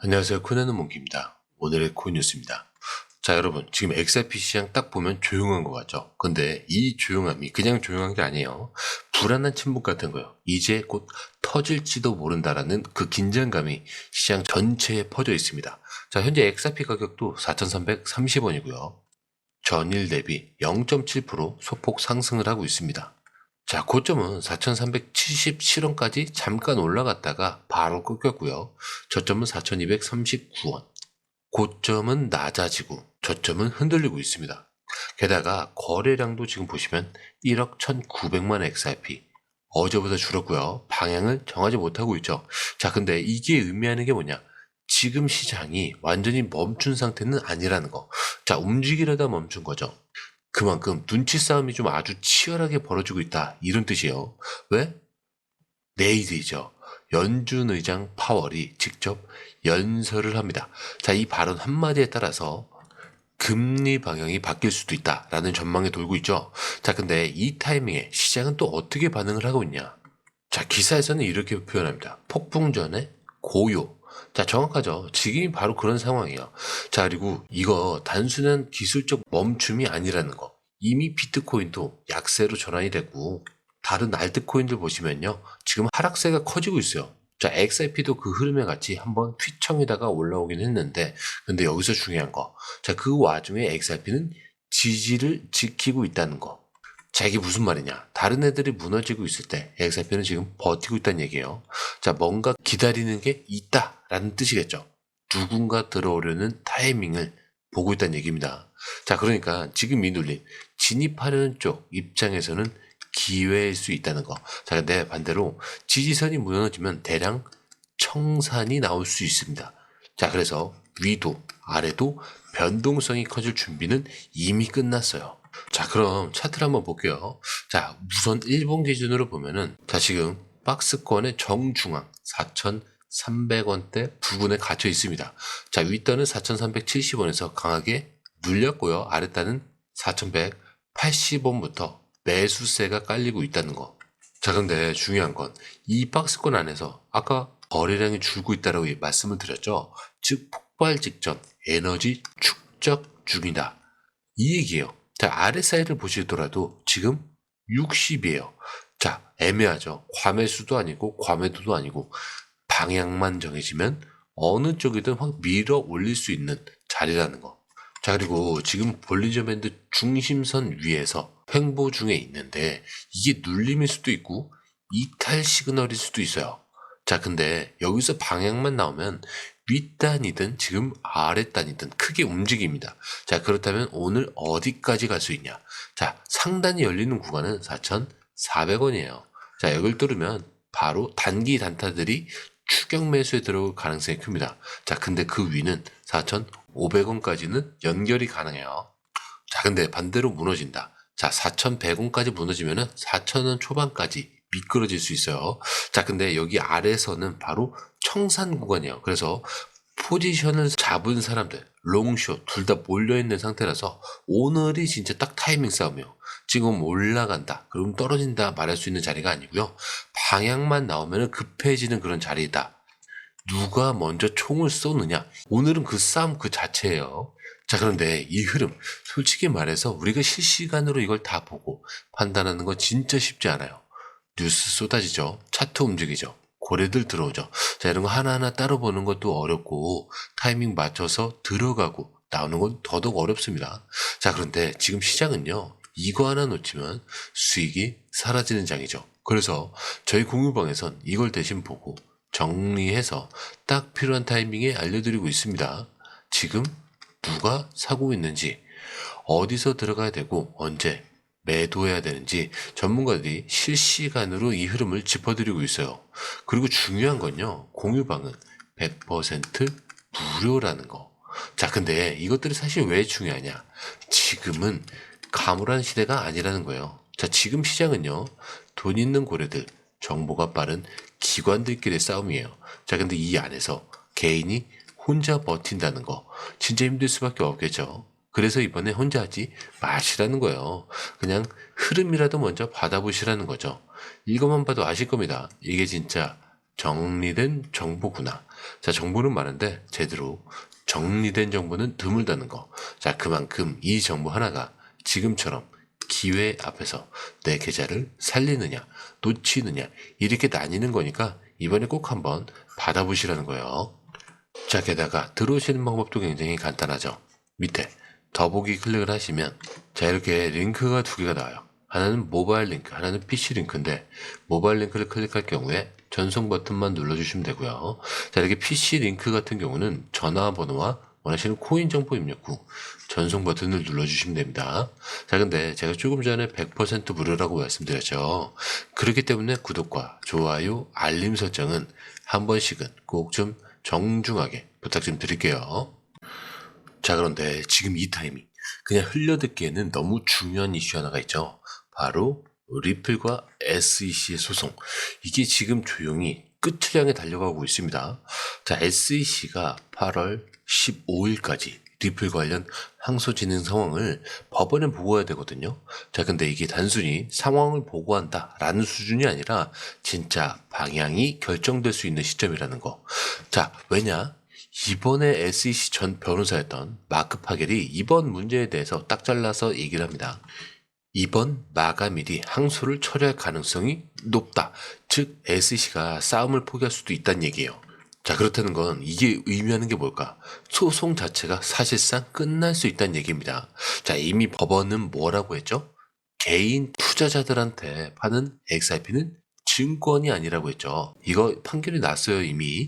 안녕하세요. 코난의 몽키입니다. 오늘의 코인 뉴스입니다. 자, 여러분, 지금 XRP 시장 딱 보면 조용한 것 같죠? 근데 이 조용함이 그냥 조용한 게 아니에요. 불안한 침묵 같은 거요. 이제 곧 터질지도 모른다라는 그 긴장감이 시장 전체에 퍼져 있습니다. 자, 현재 XRP 가격도 4,330원이고요. 전일 대비 0.7% 소폭 상승을 하고 있습니다. 자, 고점은 4,377원까지 잠깐 올라갔다가 바로 꺾였고요. 저점은 4,239원. 고점은 낮아지고 저점은 흔들리고 있습니다. 게다가 거래량도 지금 보시면 1억 1,900만 XRP. 어제보다 줄었고요. 방향을 정하지 못하고 있죠. 자, 근데 이게 의미하는 게 뭐냐? 지금 시장이 완전히 멈춘 상태는 아니라는 거. 자, 움직이려다 멈춘 거죠. 그만큼 눈치 싸움이 좀 아주 치열하게 벌어지고 있다. 이런 뜻이에요. 왜? 내일이죠. 연준 의장 파월이 직접 연설을 합니다. 자, 이 발언 한마디에 따라서 금리 방향이 바뀔 수도 있다라는 전망이 돌고 있죠. 자, 근데 이 타이밍에 시장은 또 어떻게 반응을 하고 있냐? 자, 기사에서는 이렇게 표현합니다. 폭풍 전에 고요. 자, 정확하죠. 지금이 바로 그런 상황이에요. 자, 그리고 이거 단순한 기술적 멈춤이 아니라는 거. 이미 비트코인도 약세로 전환이 됐고, 다른 알트코인들 보시면요. 지금 하락세가 커지고 있어요. 자, XRP도 그 흐름에 같이 한번 휘청이다가 올라오긴 했는데, 근데 여기서 중요한 거. 자, 그 와중에 XRP는 지지를 지키고 있다는 거. 자, 이게 무슨 말이냐. 다른 애들이 무너지고 있을 때 XRP는 지금 버티고 있다는 얘기예요. 자, 뭔가 기다리는 게 있다라는 뜻이겠죠. 누군가 들어오려는 타이밍을 보고 있다는 얘기입니다. 자, 그러니까 지금 이 눌림, 진입하려는 쪽 입장에서는 기회일 수 있다는 거. 자, 근데 반대로 지지선이 무너지면 대량 청산이 나올 수 있습니다. 자, 그래서 위도 아래도 변동성이 커질 준비는 이미 끝났어요. 자, 그럼 차트를 한번 볼게요. 자, 우선 일본 기준으로 보면은, 자, 지금 박스권의 정중앙 4,300원대 부근에 갇혀 있습니다. 자, 윗단은 4,370원에서 강하게 눌렸고요. 아랫단은 4,180원부터 매수세가 깔리고 있다는 거. 자, 그런데 중요한 건 이 박스권 안에서 아까 거래량이 줄고 있다라고 말씀을 드렸죠. 즉, 폭발 직전 에너지 축적 중이다. 이 얘기예요. 자, 아래 사이를 보시더라도 지금 60이에요. 자, 애매하죠. 과매수도 아니고 과매도도 아니고 방향만 정해지면 어느 쪽이든 확 밀어 올릴 수 있는 자리라는 거. 자, 그리고 지금 볼린저 밴드 중심선 위에서 횡보 중에 있는데 이게 눌림일 수도 있고 이탈 시그널일 수도 있어요. 자, 근데 여기서 방향만 나오면 윗단이든 지금 아랫단이든 크게 움직입니다. 자, 그렇다면 오늘 어디까지 갈 수 있냐? 자, 상단이 열리는 구간은 4,400원이에요. 자, 여길 뚫으면 바로 단기 단타들이 추격 매수에 들어올 가능성이 큽니다. 자, 근데 그 위는 4,500원까지는 연결이 가능해요. 자, 근데 반대로 무너진다. 자, 4,100원까지 무너지면은 4,000원 초반까지 미끄러질 수 있어요. 자, 근데 여기 아래서는 바로 청산 구간이에요. 그래서 포지션을 잡은 사람들, 롱숏 둘 다 몰려있는 상태라서 오늘이 진짜 딱 타이밍 싸움이에요. 지금 올라간다, 그럼 떨어진다 말할 수 있는 자리가 아니고요. 방향만 나오면 급해지는 그런 자리다. 누가 먼저 총을 쏘느냐. 오늘은 그 싸움 그 자체예요. 자, 그런데 이 흐름, 솔직히 말해서 우리가 실시간으로 이걸 다 보고 판단하는 건 진짜 쉽지 않아요. 뉴스 쏟아지죠. 차트 움직이죠. 고래들 들어오죠. 자, 이런 거 하나하나 따로 보는 것도 어렵고 타이밍 맞춰서 들어가고 나오는 건 더더욱 어렵습니다. 자, 그런데 지금 시장은요. 이거 하나 놓치면 수익이 사라지는 장이죠. 그래서 저희 공유방에선 이걸 대신 보고 정리해서 딱 필요한 타이밍에 알려드리고 있습니다. 지금 누가 사고 있는지, 어디서 들어가야 되고 언제 매도해야 되는지 전문가들이 실시간으로 이 흐름을 짚어드리고 있어요. 그리고 중요한 건요. 공유방은 100% 무료라는 거. 자, 근데 이것들이 사실 왜 중요하냐. 지금은 가물한 시대가 아니라는 거예요. 자, 지금 시장은요. 돈 있는 고래들, 정보가 빠른 기관들끼리의 싸움이에요. 자, 근데 이 안에서 개인이 혼자 버틴다는 거 진짜 힘들 수밖에 없겠죠. 그래서 이번에 혼자 하지 마시라는 거예요. 그냥 흐름이라도 먼저 받아보시라는 거죠. 이것만 봐도 아실 겁니다. 이게 진짜 정리된 정보구나. 자, 정보는 많은데 제대로 정리된 정보는 드물다는 거. 자, 그만큼 이 정보 하나가 지금처럼 기회 앞에서 내 계좌를 살리느냐, 놓치느냐, 이렇게 나뉘는 거니까 이번에 꼭 한번 받아보시라는 거예요. 자, 게다가 들어오시는 방법도 굉장히 간단하죠. 밑에 더보기 클릭을 하시면 자, 이렇게 링크가 두 개가 나와요. 하나는 모바일 링크, 하나는 PC 링크인데 모바일 링크를 클릭할 경우에 전송 버튼만 눌러주시면 되고요. 자, 이렇게 PC 링크 같은 경우는 전화번호와 원하시는 코인 정보 입력 후 전송 버튼을 눌러주시면 됩니다. 자, 근데 제가 조금 전에 100% 무료라고 말씀드렸죠. 그렇기 때문에 구독과 좋아요, 알림 설정은 한 번씩은 꼭 좀 정중하게 부탁 좀 드릴게요. 자, 그런데 지금 이 타이밍 그냥 흘려듣기에는 너무 중요한 이슈 하나가 있죠. 바로 리플과 SEC의 소송. 이게 지금 조용히 끝을 향해 달려가고 있습니다. 자, SEC가 8월 15일까지 리플 관련 항소 진행 상황을 법원에 보고해야 되거든요. 자, 근데 이게 단순히 상황을 보고한다라는 수준이 아니라 진짜 방향이 결정될 수 있는 시점이라는 거. 자, 왜냐? 이번에 SEC 전 변호사였던 마크 파겔이 이번 문제에 대해서 딱 잘라서 얘기를 합니다. 이번 마감일이 항소를 처리할 가능성이 높다. 즉 SEC가 싸움을 포기할 수도 있다는 얘기예요. 자, 그렇다는 건 이게 의미하는 게 뭘까? 소송 자체가 사실상 끝날 수 있다는 얘기입니다. 자, 이미 법원은 뭐라고 했죠? 개인 투자자들한테 파는 XRP는 증권이 아니라고 했죠. 이거 판결이 났어요, 이미.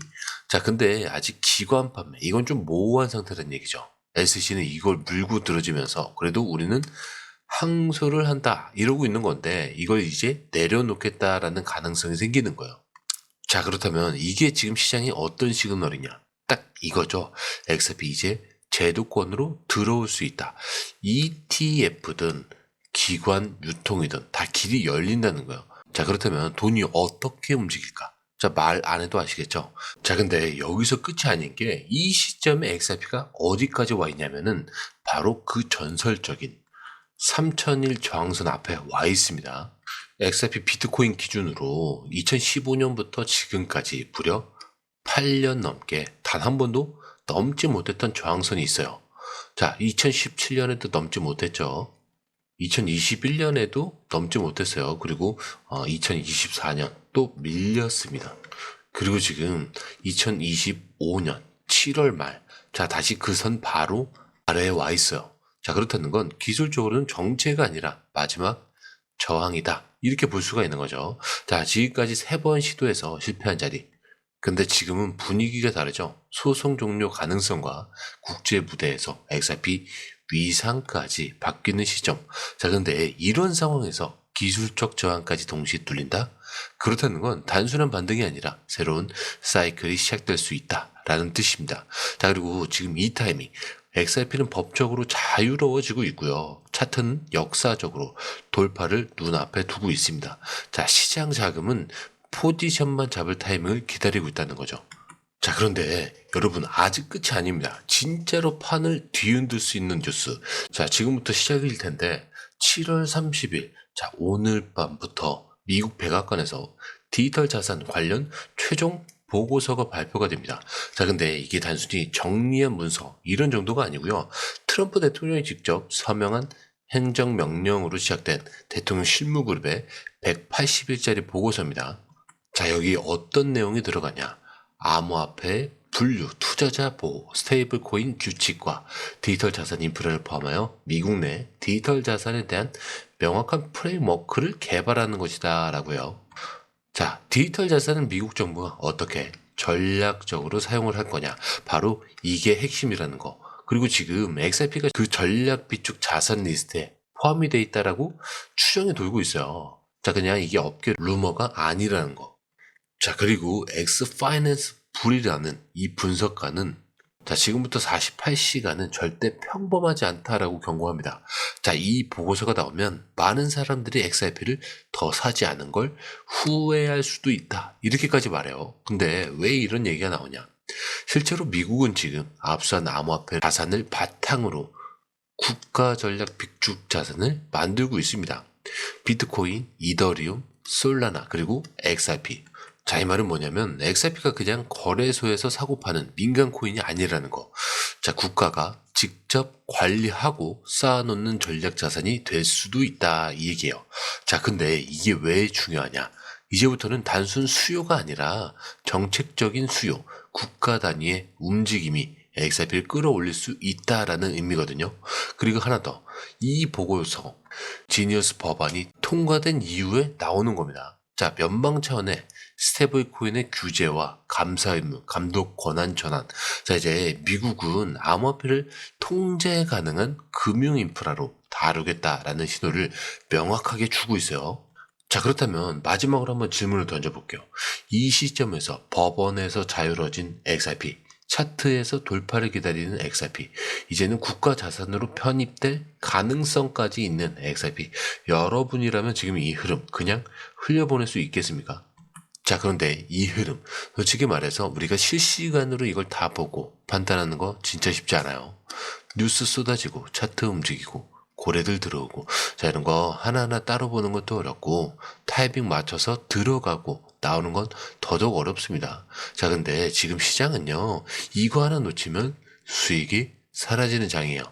자, 근데 아직 기관 판매, 이건 좀 모호한 상태라는 얘기죠. SC는 이걸 물고 들어주면서 그래도 우리는 항소를 한다 이러고 있는 건데 이걸 이제 내려놓겠다라는 가능성이 생기는 거예요. 자, 그렇다면 이게 지금 시장이 어떤 시그널이냐? 딱 이거죠. XRP 이제 제도권으로 들어올 수 있다. ETF든 기관 유통이든 다 길이 열린다는 거예요. 자, 그렇다면 돈이 어떻게 움직일까? 자, 말 안 해도 아시겠죠? 자, 근데 여기서 끝이 아닌 게 이 시점에 XRP가 어디까지 와 있냐면은 바로 그 전설적인 3000일 저항선 앞에 와 있습니다. XRP 비트코인 기준으로 2015년부터 지금까지 무려 8년 넘게 단 한 번도 넘지 못했던 저항선이 있어요. 자, 2017년에도 넘지 못했죠. 2021년에도 넘지 못했어요. 그리고 2024년 또 밀렸습니다. 그리고 지금 2025년 7월 말, 자, 다시 그 선 바로 아래에 와 있어요. 자, 그렇다는 건 기술적으로는 정체가 아니라 마지막 저항이다. 이렇게 볼 수가 있는 거죠. 자, 지금까지 3번 시도해서 실패한 자리. 근데 지금은 분위기가 다르죠. 소송 종료 가능성과 국제 무대에서 XRP 위상까지 바뀌는 시점. 자, 근데 이런 상황에서 기술적 저항까지 동시에 뚫린다? 그렇다는 건 단순한 반등이 아니라 새로운 사이클이 시작될 수 있다라는 뜻입니다. 자, 그리고 지금 이 타이밍 XRP는 법적으로 자유로워지고 있고요. 차트는 역사적으로 돌파를 눈앞에 두고 있습니다. 자, 시장 자금은 포지션만 잡을 타이밍을 기다리고 있다는 거죠. 자, 그런데 여러분 아직 끝이 아닙니다. 진짜로 판을 뒤흔들 수 있는 뉴스. 자, 지금부터 시작일 텐데 7월 30일, 자, 오늘 밤부터 미국 백악관에서 디지털 자산 관련 최종 보고서가 발표가 됩니다. 자, 근데 이게 단순히 정리한 문서 이런 정도가 아니고요. 트럼프 대통령이 직접 서명한 행정명령으로 시작된 대통령 실무그룹의 180일짜리 보고서입니다. 자, 여기 어떤 내용이 들어가냐? 암호화폐 분류, 투자자 보호, 스테이블 코인 규칙과 디지털 자산 인프라를 포함하여 미국 내 디지털 자산에 대한 명확한 프레임워크를 개발하는 것이다 라고요. 자, 디지털 자산은 미국 정부가 어떻게 전략적으로 사용을 할 거냐. 바로 이게 핵심이라는 거. 그리고 지금 XRP가 그 전략 비축 자산 리스트에 포함이 돼 있다라고 추정이 돌고 있어요. 자, 그냥 이게 업계 루머가 아니라는 거. 자, 그리고 엑스파이낸스 불이라는 이 분석가는 자, 지금부터 48시간은 절대 평범하지 않다라고 경고합니다. 자, 이 보고서가 나오면 많은 사람들이 XRP를 더 사지 않은 걸 후회할 수도 있다. 이렇게까지 말해요. 근데 왜 이런 얘기가 나오냐? 실제로 미국은 지금 압수한 암호화폐 자산을 바탕으로 국가 전략 비축 자산을 만들고 있습니다. 비트코인, 이더리움, 솔라나, 그리고 XRP. 자, 이 말은 뭐냐면 XRP가 그냥 거래소에서 사고 파는 민간 코인이 아니라는 거. 자, 국가가 직접 관리하고 쌓아놓는 전략 자산이 될 수도 있다, 이 얘기예요. 자, 근데 이게 왜 중요하냐? 이제부터는 단순 수요가 아니라 정책적인 수요, 국가 단위의 움직임이 XRP를 끌어올릴 수 있다라는 의미거든요. 그리고 하나 더, 이 보고서 지니어스 법안이 통과된 이후에 나오는 겁니다. 자, 연방 차원의 스테이블 코인의 규제와 감사 의무, 감독 권한 전환. 자, 이제 미국은 암호화폐를 통제 가능한 금융 인프라로 다루겠다라는 신호를 명확하게 주고 있어요. 자, 그렇다면 마지막으로 한번 질문을 던져볼게요. 이 시점에서 법원에서 자유로워진 XRP, 차트에서 돌파를 기다리는 XRP, 이제는 국가 자산으로 편입될 가능성까지 있는 XRP, 여러분이라면 지금 이 흐름 그냥 흘려보낼 수 있겠습니까? 자, 그런데 이 흐름, 솔직히 말해서 우리가 실시간으로 이걸 다 보고 판단하는 거 진짜 쉽지 않아요. 뉴스 쏟아지고 차트 움직이고 고래들 들어오고, 자, 이런 거 하나하나 따로 보는 것도 어렵고 타이밍 맞춰서 들어가고 나오는 건 더더욱 어렵습니다. 자, 근데 지금 시장은요, 이거 하나 놓치면 수익이 사라지는 장이에요.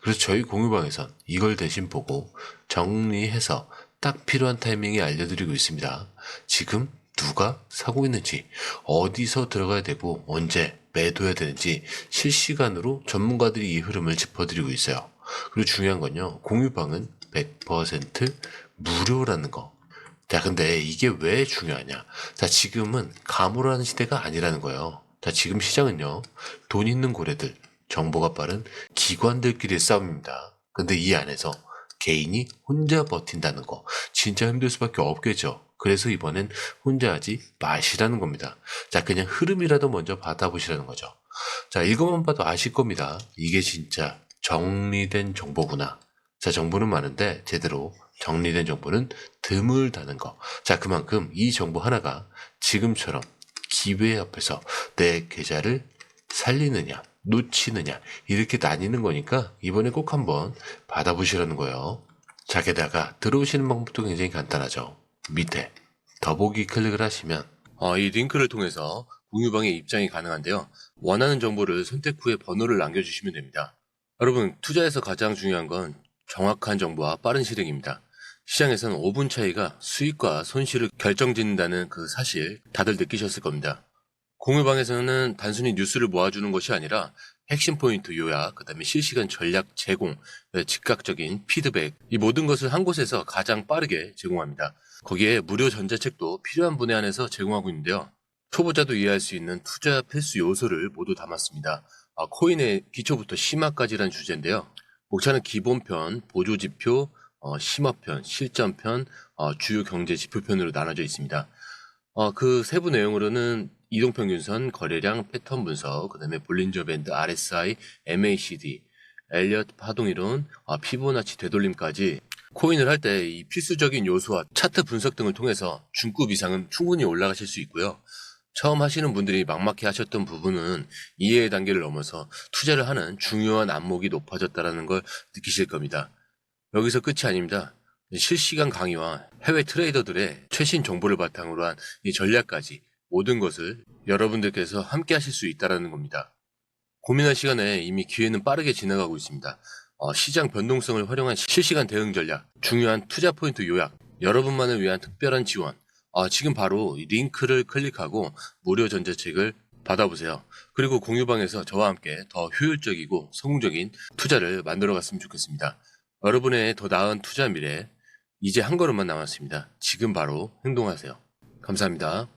그래서 저희 공유방에선 이걸 대신 보고 정리해서 딱 필요한 타이밍에 알려드리고 있습니다. 지금 누가 사고 있는지, 어디서 들어가야 되고 언제 매도해야 되는지 실시간으로 전문가들이 이 흐름을 짚어드리고 있어요. 그리고 중요한 건요, 공유방은 100% 무료라는 거. 자, 근데 이게 왜 중요하냐? 자, 지금은 가물하는 시대가 아니라는 거예요. 자, 지금 시장은요, 돈 있는 고래들, 정보가 빠른 기관들끼리의 싸움입니다. 근데 이 안에서 개인이 혼자 버틴다는 거 진짜 힘들 수밖에 없겠죠. 그래서 이번엔 혼자 하지 마시라는 겁니다. 자, 그냥 흐름이라도 먼저 받아보시라는 거죠. 자, 이것만 봐도 아실 겁니다. 이게 진짜 정리된 정보구나. 자, 정보는 많은데 제대로 정리된 정보는 드물다는 거. 자, 그만큼 이 정보 하나가 지금처럼 기회 앞에서 내 계좌를 살리느냐 놓치느냐 이렇게 나뉘는 거니까 이번에 꼭 한번 받아보시라는 거예요. 자, 게다가 들어오시는 방법도 굉장히 간단하죠. 밑에 더보기 클릭을 하시면 이 링크를 통해서 공유방에 입장이 가능한데요. 원하는 정보를 선택 후에 번호를 남겨주시면 됩니다. 여러분, 투자에서 가장 중요한 건 정확한 정보와 빠른 실행입니다. 시장에서는 5분 차이가 수익과 손실을 결정짓는다는 그 사실 다들 느끼셨을 겁니다. 공유방에서는 단순히 뉴스를 모아주는 것이 아니라 핵심 포인트 요약, 그 다음에 실시간 전략 제공, 즉각적인 피드백, 이 모든 것을 한 곳에서 가장 빠르게 제공합니다. 거기에 무료 전자책도 필요한 분에 한해서 제공하고 있는데요. 초보자도 이해할 수 있는 투자 필수 요소를 모두 담았습니다. 코인의 기초부터 심화까지란 주제인데요. 목차는 기본편, 보조지표, 심화편, 실전편, 주요 경제 지표편으로 나눠져 있습니다. 그 세부 내용으로는 이동평균선, 거래량, 패턴 분석, 그 다음에 볼린저 밴드, RSI, MACD, 엘리엇 파동이론, 피보나치 되돌림까지 코인을 할 때 이 필수적인 요소와 차트 분석 등을 통해서 중급 이상은 충분히 올라가실 수 있고요. 처음 하시는 분들이 막막해 하셨던 부분은 이해의 단계를 넘어서 투자를 하는 중요한 안목이 높아졌다는 걸 느끼실 겁니다. 여기서 끝이 아닙니다. 실시간 강의와 해외 트레이더들의 최신 정보를 바탕으로 한 이 전략까지 모든 것을 여러분들께서 함께 하실 수 있다는 겁니다. 고민할 시간에 이미 기회는 빠르게 지나가고 있습니다. 시장 변동성을 활용한 실시간 대응 전략, 중요한 투자 포인트 요약, 여러분만을 위한 특별한 지원, 지금 바로 이 링크를 클릭하고 무료 전자책을 받아보세요. 그리고 공유방에서 저와 함께 더 효율적이고 성공적인 투자를 만들어 갔으면 좋겠습니다. 여러분의 더 나은 투자 미래, 이제 한 걸음만 남았습니다. 지금 바로 행동하세요. 감사합니다.